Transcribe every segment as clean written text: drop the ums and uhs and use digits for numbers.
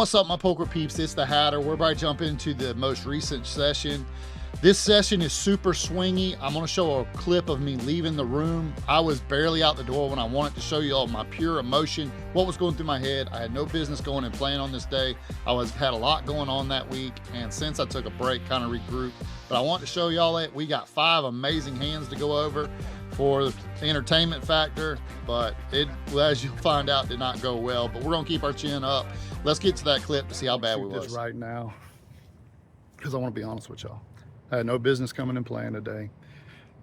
What's up, my poker peeps? It's the Hatter. We're about to jump into the most recent session. This session is super swingy. I'm going to show a clip of me leaving the room. I was barely out the door when I wanted to show you all my pure emotion, what was going through my head. I had no business going and playing on this day. Had a lot going on that week, and since I took a break, kind of regrouped. But I want to show y'all that we got 5 amazing hands to go over for the entertainment factor, but it, as you'll find out, did not go well. But we're going to keep our chin up. Let's get to that clip to see how bad we was. Right now, because I want to be honest with y'all. I had no business coming and playing today,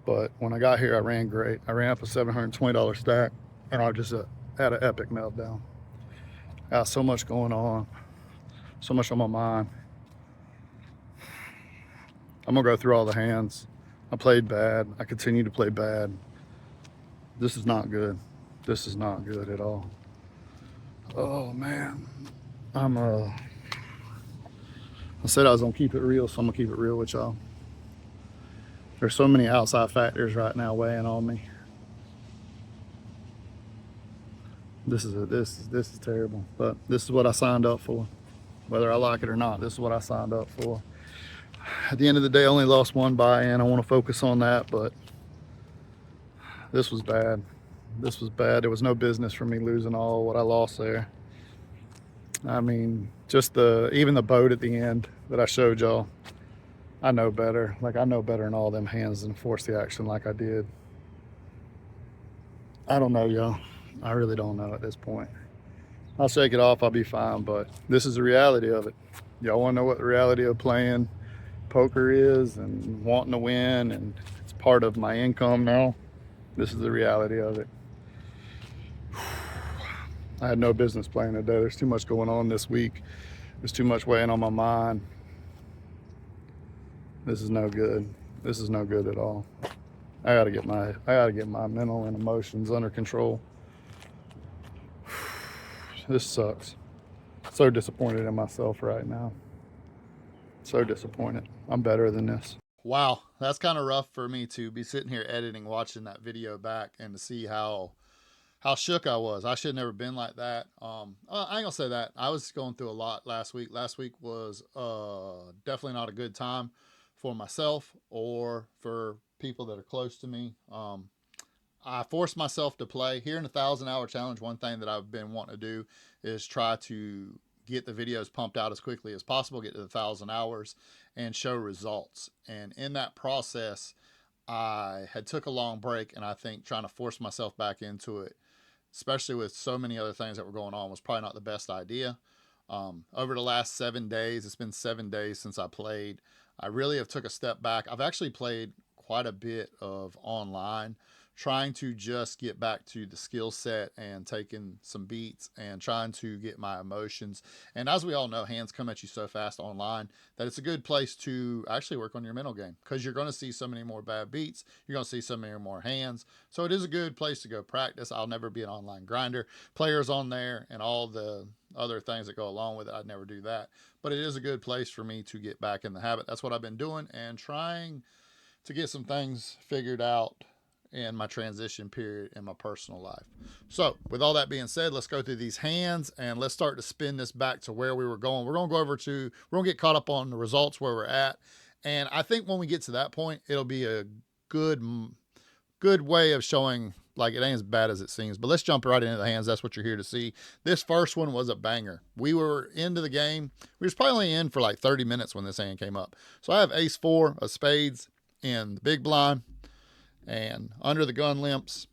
but when I got here, I ran great. I ran up a $720 stack, and I just had an epic meltdown. I got so much going on, so much on my mind. I'm gonna go through all the hands. I played bad. I continue to play bad. This is not good. This is not good at all. Oh man, I said I was gonna keep it real, so I'm gonna keep it real with y'all. There's so many outside factors right now weighing on me. This is terrible, but this is what I signed up for. Whether I like it or not, this is what I signed up for. At the end of the day, I only lost one buy-in. I want to focus on that, but this was bad. This was bad. There was no business for me losing all what I lost there. I mean, just even the boat at the end that I showed y'all, I know better. Like, I know better than all them hands than force the action like I did. I don't know, y'all. I really don't know at this point. I'll shake it off. I'll be fine, but this is the reality of it. Y'all want to know what the reality of playing poker is and wanting to win, and it's part of my income now? This is the reality of it. I had no business playing today. There's too much going on this week. There's too much weighing on my mind. This is no good. This is no good at all. I gotta get my mental and emotions under control. This sucks. So disappointed in myself right now. So disappointed. I'm better than this. Wow, that's kind of rough for me to be sitting here editing, watching that video back, and to see how shook I was. I should have never been like that. I ain't gonna say that. I was going through a lot last week. Last week was definitely not a good time for myself or for people that are close to me. I forced myself to play. Here in the 1,000-hour challenge, one thing that I've been wanting to do is try to get the videos pumped out as quickly as possible, get to the 1,000 hours, and show results. And in that process, I had took a long break, and I think trying to force myself back into it, especially with so many other things that were going on, was probably not the best idea. Over the last 7 days, it's been 7 days since I played. I really have took a step back. I've actually played quite a bit of online, trying to just get back to the skill set and taking some beats and trying to get my emotions. And as we all know, hands come at you so fast online that it's a good place to actually work on your mental game, because you're going to see so many more bad beats. You're going to see so many more hands. So it is a good place to go practice. I'll never be an online grinder. Players on there and all the other things that go along with it, I'd never do that. But it is a good place for me to get back in the habit. That's what I've been doing, and trying to get some things figured out in my transition period in my personal life. So with all that being said, let's go through these hands and let's start to spin this back to where we were going. We're going to get caught up on the results where we're at. And I think when we get to that point, it'll be a good way of showing, like, it ain't as bad as it seems. But let's jump right into the hands. That's what you're here to see. This first one was a banger. We were into the game. We was probably in for like 30 minutes when this hand came up. So I have ace-4 of spades in the big blind, and under the gun limps,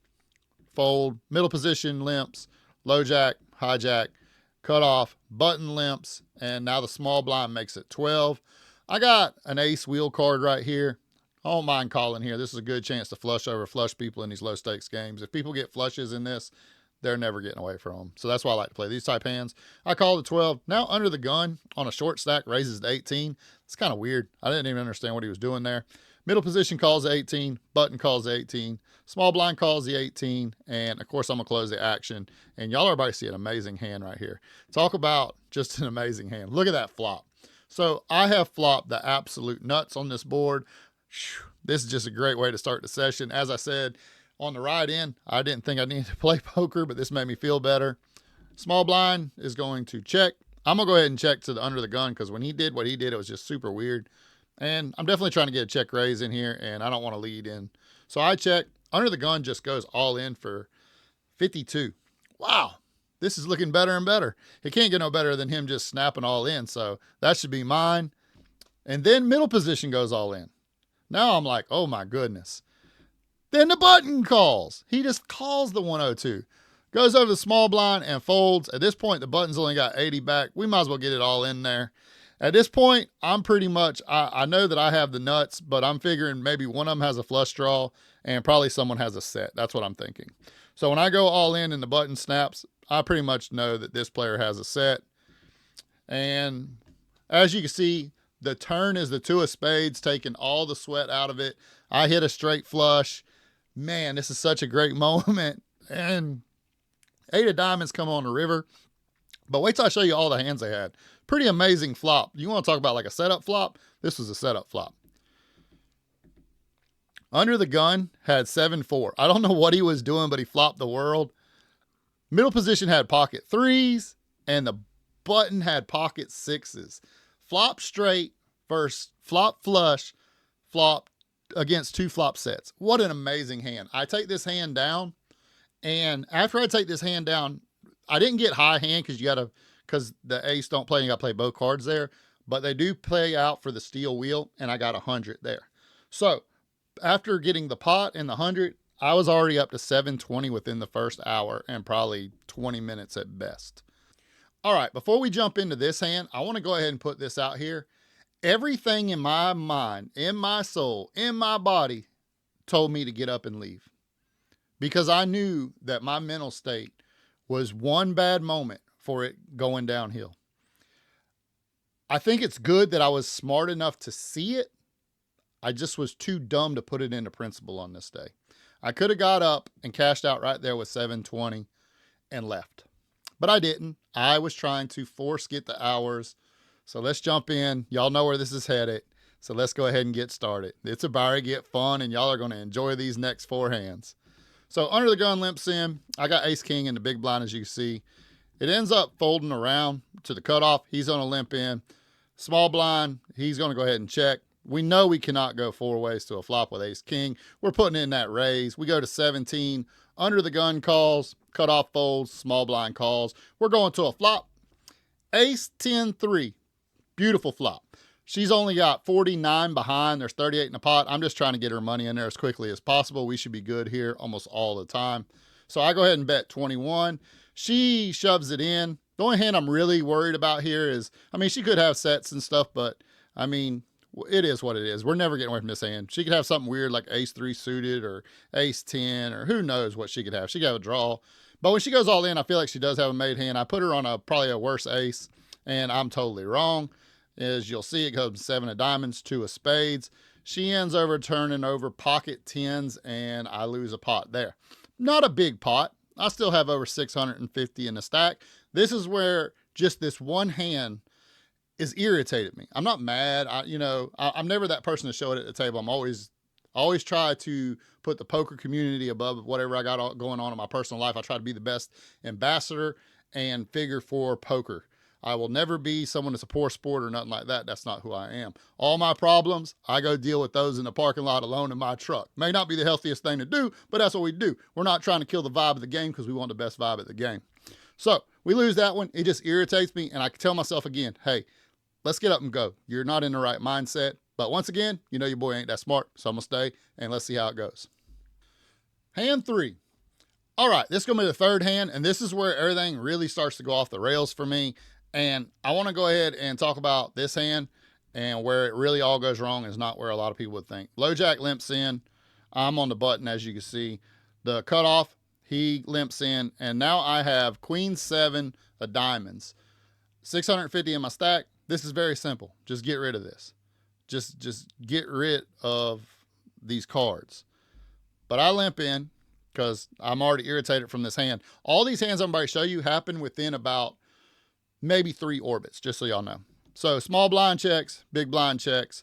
fold, middle position limps, low jack, high jack, cut off, button limps, and now the small blind makes it 12. I got an ace wheel card right here. I don't mind calling here. This is a good chance to flush people in these low stakes games. If people get flushes in this, they're never getting away from them. So that's why I like to play these type hands. I call the 12. Now under the gun on a short stack raises to 18. It's kind of weird. I didn't even understand what he was doing there. Middle position calls the 18, button calls the 18, small blind calls the 18, and of course I'm going to close the action. And y'all are about to see an amazing hand right here. Talk about just an amazing hand. Look at that flop. So I have flopped the absolute nuts on this board. This is just a great way to start the session. As I said, on the right end, I didn't think I needed to play poker, but this made me feel better. Small blind is going to check. I'm going to go ahead and check to the under the gun because when he did what he did, it was just super weird. And I'm definitely trying to get a check raise in here, and I don't want to lead in. So I check. Under the gun just goes all in for 52. Wow. This is looking better and better. It can't get no better than him just snapping all in. So that should be mine. And then middle position goes all in. Now I'm like, oh my goodness. Then the button calls. He just calls the 102. Goes over the small blind and folds. At this point, the button's only got 80 back. We might as well get it all in there. At this point, I'm pretty much, I know that I have the nuts, but I'm figuring maybe one of them has a flush draw and probably someone has a set. That's what I'm thinking. So when I go all in and the button snaps, I pretty much know that this player has a set. And as you can see, the turn is the 2 of spades, taking all the sweat out of it. I hit a straight flush. Man, this is such a great moment. And 8 of diamonds come on the river. But wait till I show you all the hands they had. Pretty amazing flop. You want to talk about like a setup flop? This was a setup flop. Under the gun had 7-4. I don't know what he was doing, but he flopped the world. Middle position had pocket 3s, and the button had pocket 6s. Flop straight versus flop flush, flop against 2 flop sets. What an amazing hand. I take this hand down, and after I take this hand down, I didn't get high hand because the ace don't play, and you got to play both cards there, but they do play out for the steel wheel, and I got 100 there. So after getting the pot and the 100, I was already up to 720 within the first hour and probably 20 minutes at best. All right, before we jump into this hand, I want to go ahead and put this out here. Everything in my mind, in my soul, in my body told me to get up and leave because I knew that my mental state was one bad moment for it going downhill. I think it's good that I was smart enough to see it. I just was too dumb to put it into principle on this day. I could have got up and cashed out right there with 720 and left, but I didn't. I was trying to force get the hours. So let's jump in. Y'all know where this is headed. So let's go ahead and get started. It's about to get fun, and y'all are going to enjoy these next 4 hands. So under the gun limps in. I got ace king in the big blind, as you can see. It ends up folding around to the cutoff. He's going to limp in. Small blind, he's going to go ahead and check. We know we cannot go 4 ways to a flop with ace king. We're putting in that raise. We go to 17. Under the gun calls. Cutoff folds. Small blind calls. We're going to a flop. Ace 10-3. Beautiful flop. She's only got 49 behind. There's 38 in the pot. I'm just trying to get her money in there as quickly as possible. We should be good here almost all the time. So I go ahead and bet 21. She shoves it in. The only hand I'm really worried about here is, I mean, she could have sets and stuff, but I mean, it is what it is. We're never getting away from this hand. She could have something weird like ace 3 suited or ace 10 or who knows what she could have. She could have a draw. But when she goes all in, I feel like she does have a made hand. I put her on probably a worse ace, and I'm totally wrong. As you'll see, it goes 7 of diamonds, 2 of spades. She ends over turning over pocket 10s, and I lose a pot there. Not a big pot. I still have over 650 in the stack. This is where just this one hand is irritated me. I'm not mad. I'm never that person to show it at the table. I always try to put the poker community above whatever I got going on in my personal life. I try to be the best ambassador and figure for poker. I will never be someone that's a poor sport or nothing like that. That's not who I am. All my problems, I go deal with those in the parking lot alone in my truck. May not be the healthiest thing to do, but that's what we do. We're not trying to kill the vibe of the game because we want the best vibe at the game. So we lose that one. It just irritates me. And I can tell myself again, hey, let's get up and go. You're not in the right mindset. But once again, you know your boy ain't that smart. So I'm going to stay and let's see how it goes. Hand 3. All right, this is going to be the third hand. And this is where everything really starts to go off the rails for me. And I want to go ahead and talk about this hand and where it really all goes wrong is not where a lot of people would think. Low jack limps in. I'm on the button, as you can see. The cutoff, he limps in. And now I have queen 7 of diamonds. 650 in my stack. This is very simple. Just get rid of this. Just get rid of these cards. But I limp in because I'm already irritated from this hand. All these hands I'm about to show you happen within about maybe 3 orbits, just so y'all know. So small blind checks, big blind checks,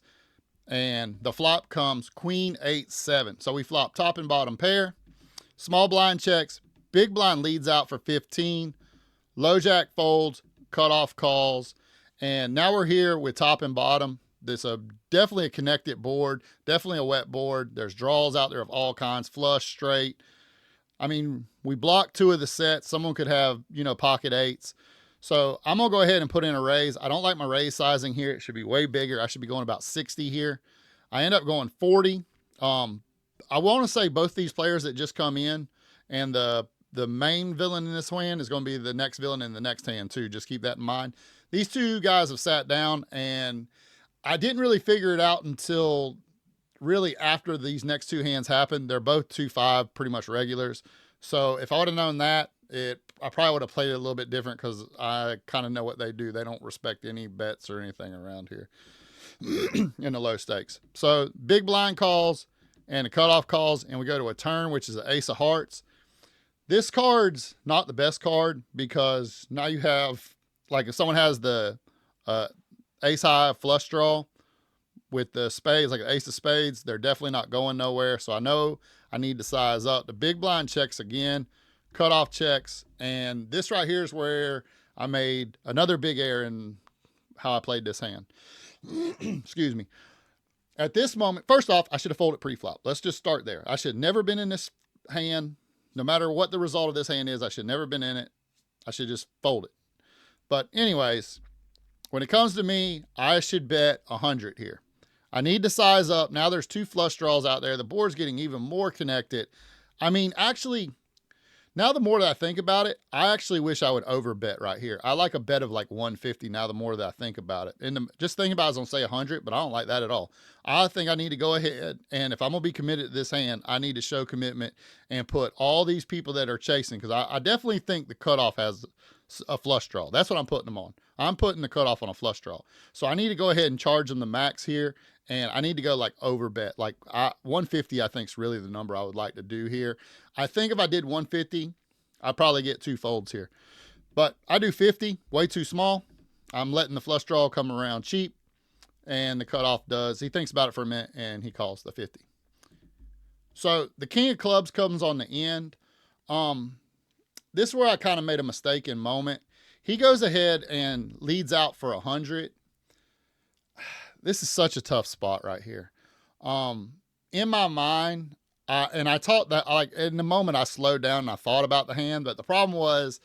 and the flop comes queen 8-7. So we flop top and bottom pair. Small blind checks, big blind leads out for 15. Low jack folds, cutoff calls, and now we're here with top and bottom. This definitely a connected board, definitely a wet board. There's draws out there of all kinds, flush, straight. I mean, we blocked 2 of the sets. Someone could have, pocket 8s. So I'm going to go ahead and put in a raise. I don't like my raise sizing here. It should be way bigger. I should be going about 60 here. I end up going 40. I want to say both these players that just come in, and the main villain in this hand is going to be the next villain in the next hand too. Just keep that in mind. These 2 guys have sat down, and I didn't really figure it out until really after these next 2 hands happened. They're both 2-5, pretty much regulars. So if I would have known that, I probably would have played it a little bit different, because I kind of know what they do. They don't respect any bets or anything around here in the low stakes. So big blind calls and the cutoff calls, and we go to a turn, which is an ace of hearts. This card's not the best card, because now you have, like, if someone has the ace high flush draw with the spades, like an ace of spades, they're definitely not going nowhere. So I know I need to size up. The big blind checks again, cutoff checks, and this right here is where I made another big error in how I played this hand. Excuse me. At this moment, first off, I should have folded pre-flop. Let's just start there. I should have never been in this hand. No matter what the result of this hand is, I should never been in it. I should just fold it. But anyways, when it comes to me, I should bet 100 here. I need to size up. Now there's 2 flush draws out there. The board's getting even more connected. I mean, actually, now the more that I think about it, I actually wish I would overbet right here. I like a bet of like 150 now the more that I think about it. And just thinking about it, I was going to say 100, but I don't like that at all. I think I need to go ahead, and if I'm going to be committed to this hand, I need to show commitment and put all these people that are chasing, because I definitely think the cutoff has a flush draw. That's what I'm putting them on. I'm putting the cutoff on a flush draw. So I need to go ahead and charge them the max here, and I need to go like overbet. Like 150 I think is really the number I would like to do here. I think if I did 150, I'd probably get 2 folds here. But I do 50, way too small. I'm letting the flush draw come around cheap, and the cutoff does. He thinks about it for a minute, and he calls the 50. So the king of clubs comes on the end. This is where I kind of made a mistake in moment. He goes ahead and leads out for 100. This is such a tough spot right here. In my mind, and I taught that, like, in the moment I slowed down and I thought about the hand, but the problem was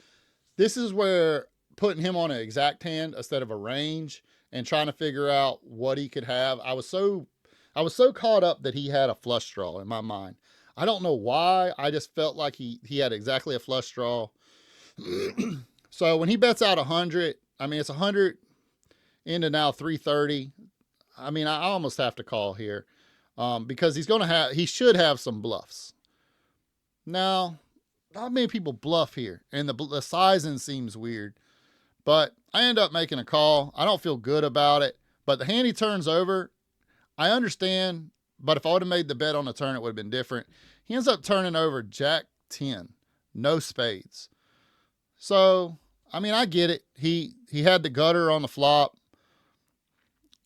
this is where putting him on an exact hand instead of a range and trying to figure out what he could have. I was so caught up that he had a flush draw in my mind. I don't know why. I just felt like he had exactly a flush draw. So when he bets out 100, I mean, it's 100 into now 330. I mean, I almost have to call here because he should have some bluffs. Now, not many people bluff here, and the sizing seems weird, but I end up making a call. I don't feel good about it, but the hand he turns over, I understand, but if I would have made the bet on the turn, it would have been different. He ends up turning over Jack 10, no spades. So, I mean, I get it. He had the gutter on the flop,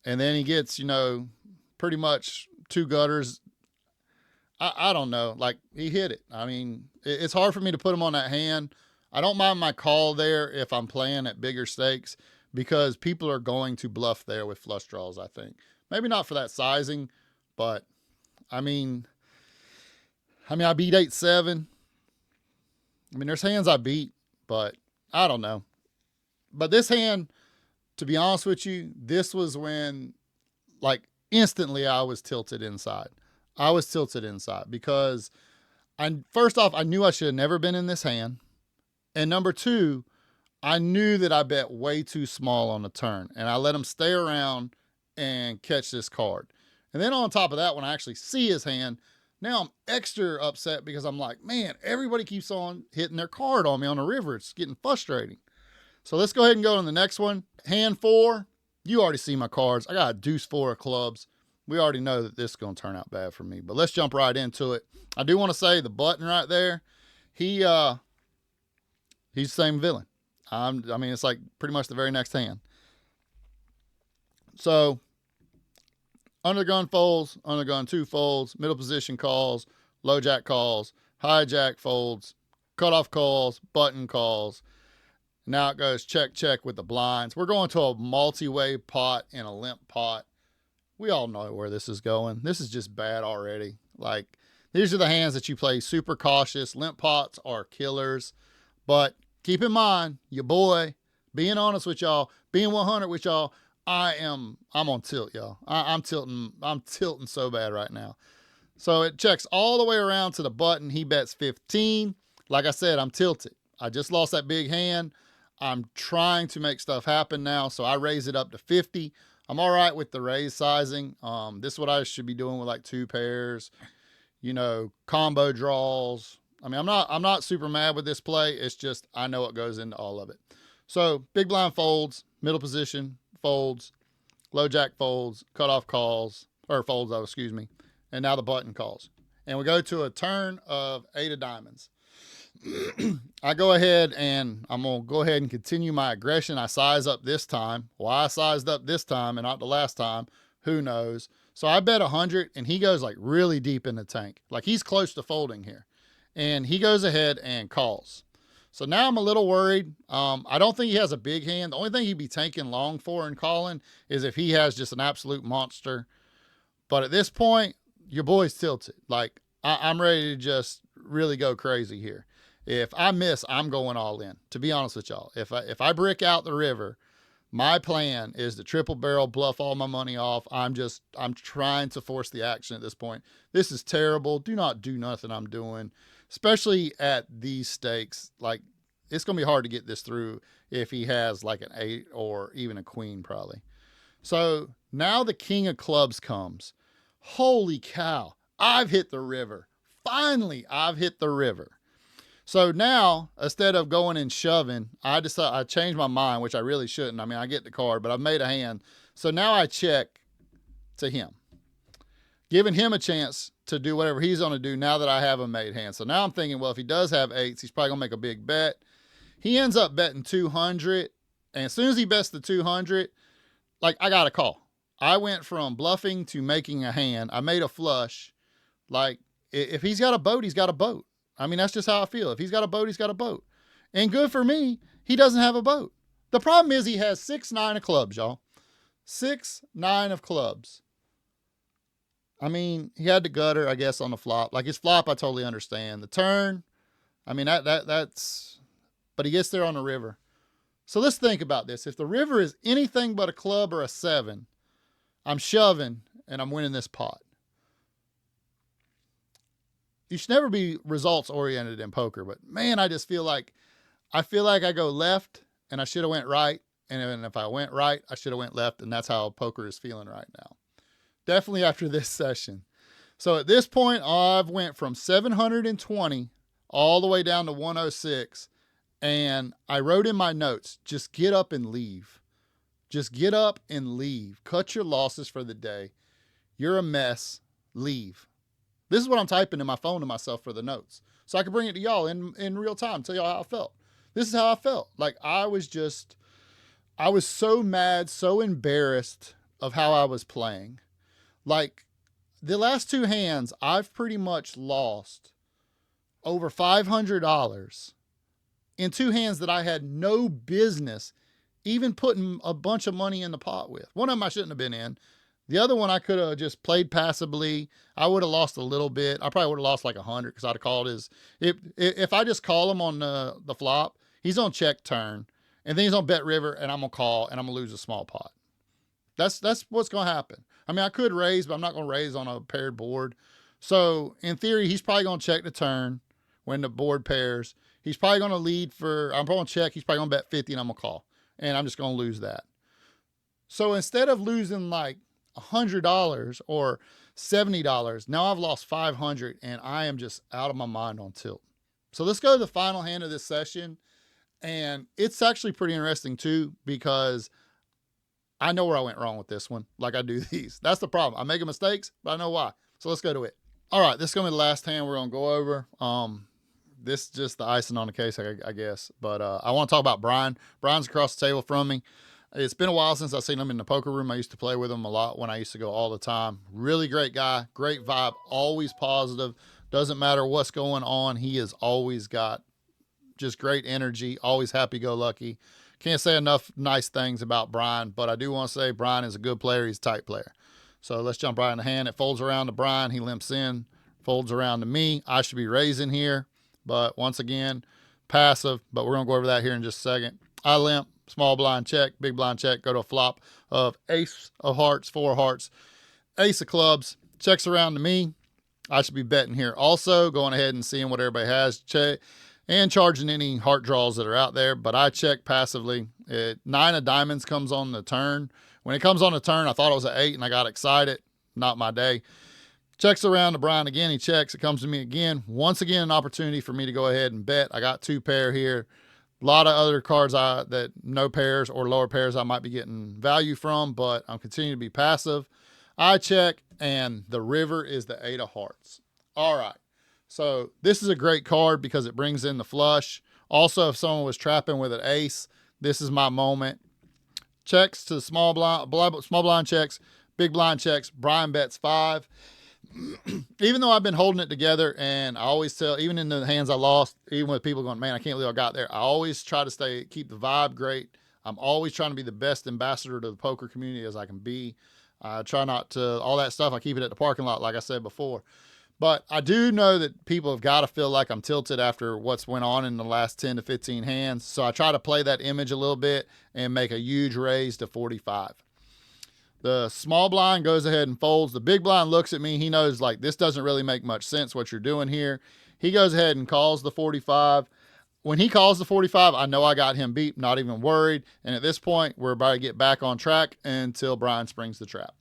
and then he gets, pretty much 2 gutters. I don't know. Like, he hit it. I mean, it's hard for me to put him on that hand. I don't mind my call there if I'm playing at bigger stakes, because people are going to bluff there with flush draws, I think. Maybe not for that sizing, but I mean, I beat 8-7. I mean, there's hands I beat, but I don't know. But this hand, to be honest with you, this was when, like, instantly I was tilted inside. I was tilted inside because first off, I knew I should have never been in this hand. And number 2, I knew that I bet way too small on the turn, and I let him stay around and catch this card. And then on top of that, when I actually see his hand, now I'm extra upset because I'm like, man, everybody keeps on hitting their card on me on the river. It's getting frustrating. So let's go ahead and go to the next one. Hand 4, you already see my cards. I got a deuce 4 of clubs. We already know that this is going to turn out bad for me, but let's jump right into it. I do want to say the button right there, he's the same villain. I mean, it's like pretty much the very next hand. So under the gun folds, under the gun 2 folds, middle position calls, low jack calls, high jack folds, cutoff calls, button calls. Now it goes check, check with the blinds. We're going to a multi-way pot and a limp pot. We all know where this is going. This is just bad already. Like, these are the hands that you play super cautious. Limp pots are killers. But keep in mind, your boy, being honest with y'all, being 100 with y'all, I'm on tilt, y'all. I'm tilting so bad right now. So it checks all the way around to the button. He bets 15. Like I said, I'm tilted. I just lost that big hand. I'm trying to make stuff happen now, so I raise it up to 50. I'm all right with the raise sizing. This is what I should be doing with like 2 pairs, combo draws. I mean, I'm not super mad with this play. It's just I know what goes into all of it. So big blind folds, middle position folds, low jack folds, cutoff calls, or folds, excuse me. And now the button calls. And we go to a turn of 8 of diamonds. I go ahead and I'm going to go ahead and continue my aggression. I size up this time. Why I sized up this time and not the last time, who knows. So I bet 100 and he goes like really deep in the tank. Like he's close to folding here. And he goes ahead and calls. So now I'm a little worried. I don't think he has a big hand. The only thing he'd be tanking long for and calling is if he has just an absolute monster. But at this point, your boy's tilted. Like I'm ready to just really go crazy here. If I miss, I'm going all in, to be honest with y'all. If I brick out the river, my plan is to triple barrel, bluff all my money off. I'm trying to force the action at this point. This is terrible. Do not do nothing I'm doing, especially at these stakes. Like, it's going to be hard to get this through if he has like an 8 or even a queen probably. So now the king of clubs comes. Holy cow. I've hit the river. Finally, I've hit the river. So now, instead of going and shoving, I changed my mind, which I really shouldn't. I mean, I get the card, but I've made a hand. So now I check to him, giving him a chance to do whatever he's going to do now that I have a made hand. So now I'm thinking, well, if he does have 8s, he's probably going to make a big bet. He ends up betting 200. And as soon as he bets the 200, like, I got a call. I went from bluffing to making a hand. I made a flush. Like, if he's got a boat, he's got a boat. I mean, that's just how I feel. If he's got a boat, he's got a boat. And good for me, he doesn't have a boat. The problem is he has 6-9 of clubs, y'all. 6-9 of clubs. I mean, he had the gutter, I guess, on the flop. Like his flop, I totally understand. The turn, I mean, that's, but he gets there on the river. So let's think about this. If the river is anything but a club or a 7, I'm shoving and I'm winning this pot. You should never be results oriented in poker, but man, I just feel like I go left and I should have went right. And if I went right, I should have went left. And that's how poker is feeling right now. Definitely after this session. So at this point, I've went from 720 all the way down to 106. And I wrote in my notes, just get up and leave. Just get up and leave. Cut your losses for the day. You're a mess. Leave. This is what I'm typing in my phone to myself for the notes. So I can bring it to y'all in real time, tell y'all how I felt. This is how I felt. Like I was so mad, so embarrassed of how I was playing. Like the last 2 hands, I've pretty much lost over $500 in 2 hands that I had no business even putting a bunch of money in the pot with. One of them I shouldn't have been in. The other one I could have just played passively. I would have lost a little bit. I probably would have lost like 100 because I'd have called his. If I just call him on the flop, he's on check turn, and then he's on bet river, and I'm gonna call, and I'm gonna lose a small pot. That's what's gonna happen. I mean, I could raise, but I'm not gonna raise on a paired board. So in theory, he's probably gonna check the turn when the board pairs. He's probably gonna lead for. I'm gonna check. He's probably gonna bet 50, and I'm gonna call, and I'm just gonna lose that. So instead of losing like $100 or $70, now I've lost 500 and I am just out of my mind on tilt. So let's go to the final hand of this session. And it's actually pretty interesting too, because I know where I went wrong with this one. Like I do these. That's the problem. I'm making mistakes, but I know why. So let's go to it. All right. This is going to be the last hand we're going to go over. This is just the icing on the case, I guess. But I want to talk about Brian. Brian's across the table from me. It's been a while since I've seen him in the poker room. I used to play with him a lot when I used to go all the time. Really great guy, great vibe, always positive. Doesn't matter what's going on. He has always got just great energy, always happy-go-lucky. Can't say enough nice things about Brian, but I do want to say Brian is a good player. He's a tight player. So let's jump right in the hand. It folds around to Brian. He limps in, folds around to me. I should be raising here, but once again, passive, but we're going to go over that here in just a second. I limp, small blind check, big blind check, go to a flop of ace of hearts, 4 hearts, ace of clubs, checks around to me. I should be betting here also, going ahead and seeing what everybody has, check, and charging any heart draws that are out there, but I check passively. 9 of diamonds comes on the turn. When it comes on the turn, I thought it was an 8 and I got excited. Not my day. Checks around to Brian again. He checks. It comes to me again. Once again, an opportunity for me to go ahead and bet. I got 2 pair here. A lot of other cards that no pairs or lower pairs I might be getting value from, but I'm continuing to be passive. I check, and the river is the 8 of hearts. All right. So this is a great card because it brings in the flush. Also, if someone was trapping with an ace, this is my moment. Checks to small blind checks, big blind checks. Brian bets 5. Even though I've been holding it together, and I always tell, even in the hands I lost, even with people going, man, I can't believe I got there, I always try to keep the vibe great. I'm always trying to be the best ambassador to the poker community as I can be. I try not to, all that stuff, I keep it at the parking lot, like I said before. But I do know that people have got to feel like I'm tilted after what's went on in the last 10 to 15 hands. So I try to play that image a little bit and make a huge raise to 45. The small blind goes ahead and folds. The big blind looks at me. He knows, like, this doesn't really make much sense what you're doing here. He goes ahead and calls the 45. When he calls the 45, I know I got him beat, not even worried. And at this point, we're about to get back on track until Brian springs the trap.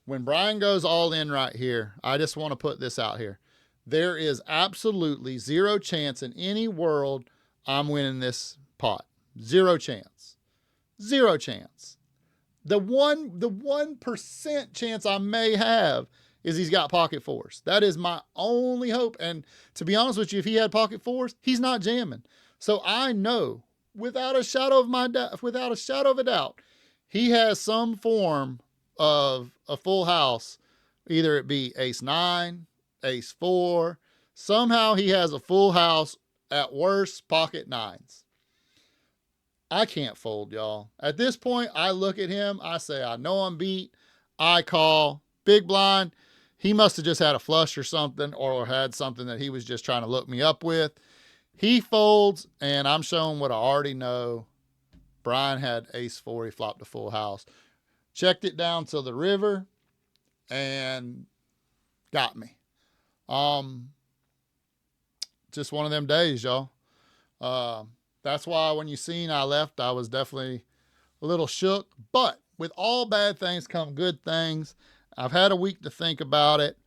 When Brian goes all in right here, I just want to put this out here. There is absolutely zero chance in any world I'm winning this pot. Zero chance. Zero chance. The 1% chance I may have is he's got pocket 4s. That is my only hope. And to be honest with you, if he had pocket 4s, he's not jamming. So I know without a shadow of a doubt, he has some form of a full house. Either it be ace 9, ace 4. Somehow he has a full house, at worst pocket 9s. I can't fold, y'all. At this point, I look at him. I say, I know I'm beat. I call. Big blind. He must have just had a flush or something, or had something that he was just trying to look me up with. He folds, and I'm showing what I already know. Brian had ace 4. He flopped a full house. Checked it down to the river and got me. Just one of them days, y'all. That's why when you seen I left, I was definitely a little shook. But with all bad things come good things. I've had a week to think about it.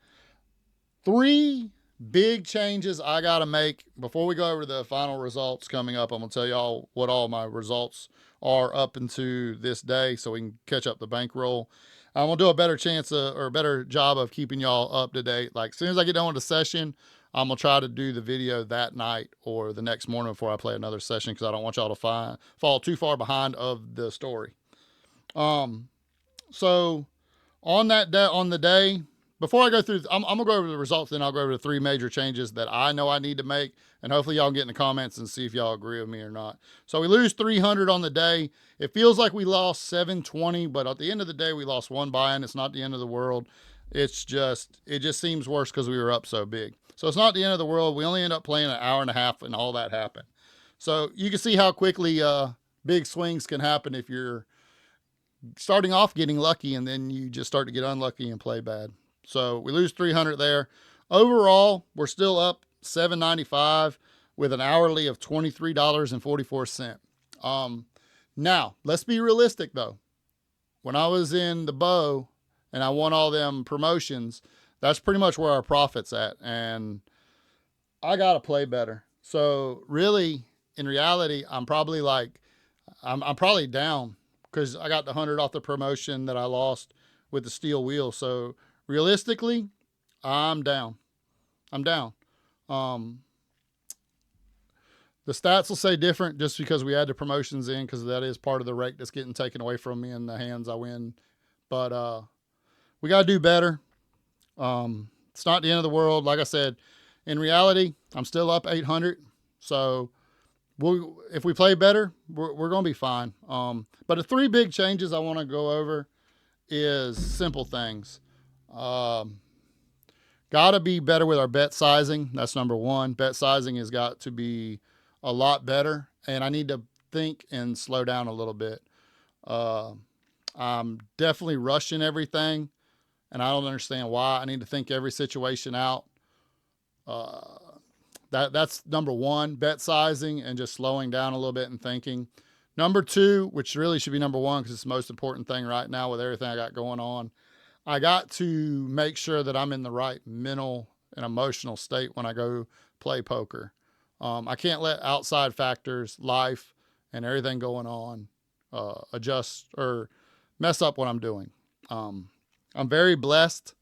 3 big changes I got to make before we go over the final results coming up. I'm going to tell y'all what all my results are up into this day so we can catch up the bankroll. I'm going to do a better or a better job of keeping y'all up to date. Like, as soon as I get done with the session, I'm going to try to do the video that night or the next morning before I play another session, because I don't want y'all to fall too far behind of the story. So on the day, before I go through, I'm going to go over the results, then I'll go over the 3 major changes that I know I need to make, and hopefully y'all get in the comments and see if y'all agree with me or not. So we lose 300 on the day. It feels like we lost 720, but at the end of the day, we lost 1 buy-in. It's not the end of the world. It just seems worse because we were up so big. So it's not the end of the world. We only end up playing an hour and a half and all that happened. So you can see how quickly big swings can happen if you're starting off getting lucky and then you just start to get unlucky and play bad. So we lose 300 there. Overall, we're still up $7.95 with an hourly of $23.44. Now, let's be realistic though. When I was in the bow and I won all them promotions, that's pretty much where our profit's at. And I got to play better. So really, in reality, I'm probably down because I got the 100 off the promotion that I lost with the steel wheel. So realistically, I'm down. The stats will say different just because we had the promotions in, because that is part of the rake that's getting taken away from me in the hands I win. But we got to do better. It's not the end of the world. Like I said, in reality, I'm still up 800. So if we play better, we're going to be fine. But the three big changes I want to go over is simple things. Um, got to be better with our bet sizing. That's number one. Bet sizing has got to be a lot better, and I need to think and slow down a little bit. Uh, I'm definitely rushing everything, and I don't understand why. I need to think every situation out. Uh, that's number one, bet sizing and just slowing down a little bit and thinking. Number two, which really should be number one because it's the most important thing right now with everything I got going on, I got to make sure that I'm in the right mental and emotional state when I go play poker. I can't let outside factors, life, and everything going on adjust or mess up what I'm doing. I'm very blessed,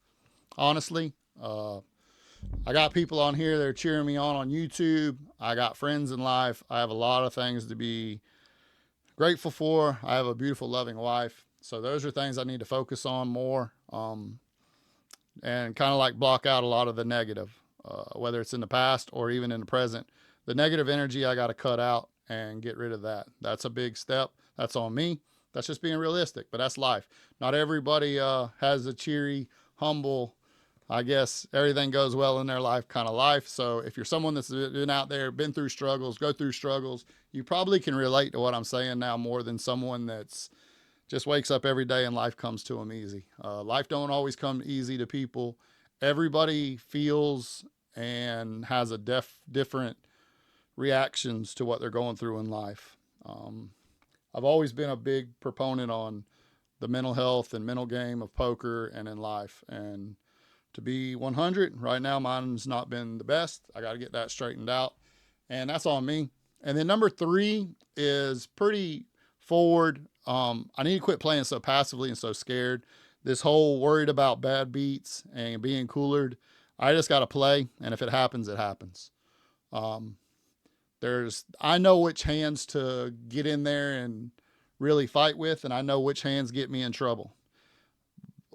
honestly. I got people on here that are cheering me on YouTube. I got friends in life. I have a lot of things to be grateful for. I have a beautiful, loving wife. So those are things I need to focus on more, and kind of like block out a lot of the negative, whether it's in the past or even in the present. The negative energy I got to cut out and get rid of that. That's a big step. That's on me. That's just being realistic, but that's life. Not everybody has a cheery, humble, I guess everything goes well in their life kind of life. So if you're someone that's been out there, been through struggles, go through struggles, you probably can relate to what I'm saying now more than someone that's just wakes up every day and life comes to them easy. Life don't always come easy to people. Everybody feels and has a different reactions to what they're going through in life. I've always been a big proponent on the mental health and mental game of poker and in life. And to be 100, right now mine's not been the best. I got to get that straightened out. And that's on me. And then number three is pretty forward. I need to quit playing so passively and so scared. This whole worried about bad beats and being coolered, I just got to play. And if it happens, it happens. I know which hands to get in there and really fight with, and I know which hands get me in trouble.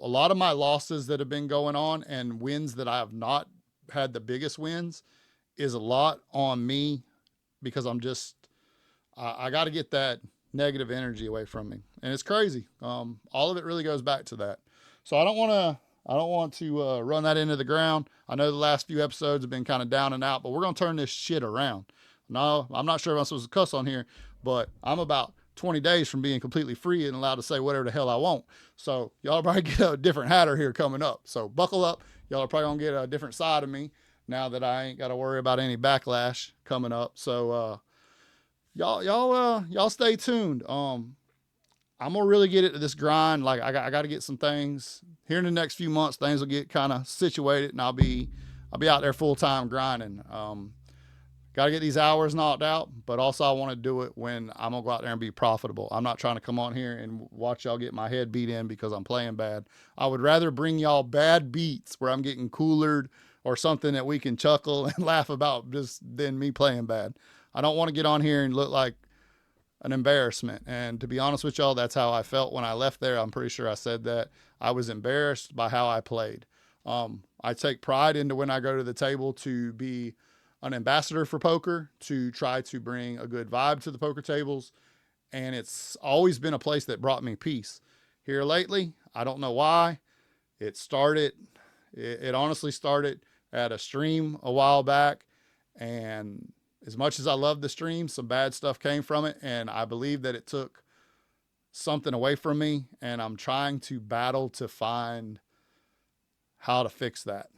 A lot of my losses that have been going on and wins that I have not had the biggest wins is a lot on me because I got to get that negative energy away from me. And it's crazy. All of it really goes back to that. So I don't want to run that into the ground. I know the last few episodes have been kind of down and out, but we're going to turn this shit around. No, I'm not sure if I'm supposed to cuss on here, but I'm about 20 days from being completely free and allowed to say whatever the hell I want. So y'all probably get a different hatter here coming up. So buckle up. Y'all are probably going to get a different side of me now that I ain't got to worry about any backlash coming up. So y'all stay tuned. I'm gonna really get into this grind. Like I got to get some things here in the next few months. Things will get kind of situated, and I'll be out there full time grinding. Got to get these hours knocked out, but also I want to do it when I'm going to go out there and be profitable. I'm not trying to come on here and watch y'all get my head beat in because I'm playing bad. I would rather bring y'all bad beats where I'm getting coolered or something that we can chuckle and laugh about just than me playing bad. I don't want to get on here and look like an embarrassment. And to be honest with y'all, that's how I felt when I left there. I'm pretty sure I said that. I was embarrassed by how I played. I take pride into when I go to the table to be an ambassador for poker, to try to bring a good vibe to the poker tables. And it's always been a place that brought me peace. Here lately, I don't know why. It honestly started at a stream a while back. And as much as I love the stream, some bad stuff came from it. And I believe that it took something away from me. And I'm trying to battle to find how to fix that.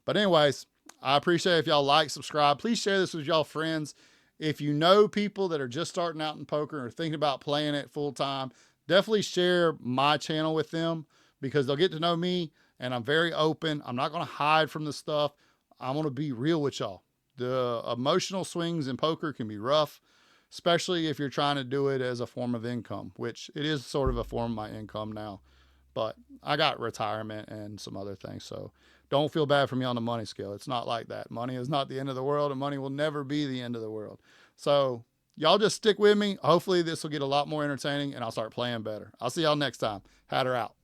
But anyways, I appreciate if y'all like, subscribe. Please share this with y'all friends. If you know people that are just starting out in poker or thinking about playing it full time, definitely share my channel with them because they'll get to know me and I'm very open. I'm not going to hide from the stuff. I'm going to be real with y'all. The emotional swings in poker can be rough, especially if you're trying to do it as a form of income, which it is sort of a form of my income now. But I got retirement and some other things, so don't feel bad for me on the money scale. It's not like that. Money is not the end of the world, and money will never be the end of the world. So y'all just stick with me. Hopefully this will get a lot more entertaining, and I'll start playing better. I'll see y'all next time. Hatter out.